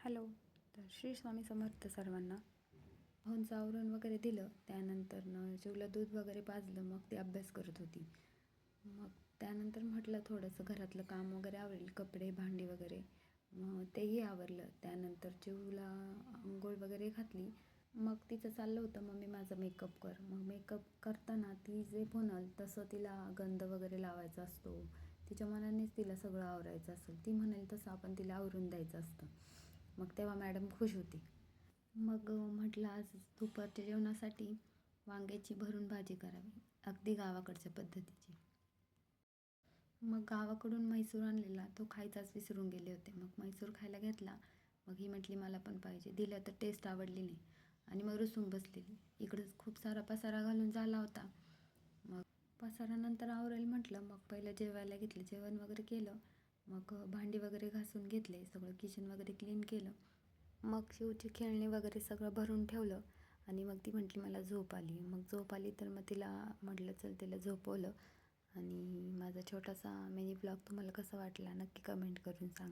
Hello. तर श्री स्वामी समर्थ सर्वांना. भाऊंचं आवरून वगैरे दिलं, त्यानंतर चिवला दूध वगैरे पाजलं, मग ती अभ्यास करत होती. मग त्यानंतर म्हटलं थोडंसं घरातलं काम वगैरे आवरेल, कपडे भांडी वगैरे, मग तेही आवरलं. त्यानंतर चिवला अंघोळ वगैरे घातली. मग तिचं चाललं होतं, मम्मी माझा मेकअप कर. मग मेकअप करताना ती जे म्हणल तसं तिला गंध वगैरे लावायचा असतो, तिच्या मनानेच तिला सगळं आवरायचं असेल, ती म्हणेल तसं आपण तिला आवरून द्यायचं असतं. मग तेव्हा मॅडम खुश होती. मग म्हटलं आज दुपारच्या जेवणासाठी वांग्याची भरून भाजी करावी, अगदी गावाकडच्या पद्धतीची. मग गावाकडून म्हैसूर आणलेला, तो खायचाच विसरून गेले होते. मग म्हैसूर खायला घेतला. मग ही म्हटली मला पण पाहिजे. दिलं तर टेस्ट आवडली नाही आणि मग रुसून बसलेली. इकडंच खूप सारा पसारा घालून झाला होता. मग पसारानंतर आवरेल म्हटलं. मग पहिलं जेवायला घेतलं, जेवण वगैरे केलं. मग भांडी वगैरे घासून घेतले, सगळं किचन वगैरे क्लीन केलं. मग शिवची खेळणी वगैरे सगळं भरून ठेवलं आणि मग ती म्हटली मला झोप आली. मग झोप आली तर मग तिला म्हटलं चल, तिला झोपवलं. आणि माझा छोटासा मिनी ब्लॉग तुम्हाला कसा वाटला नक्की कमेंट करून सांगा.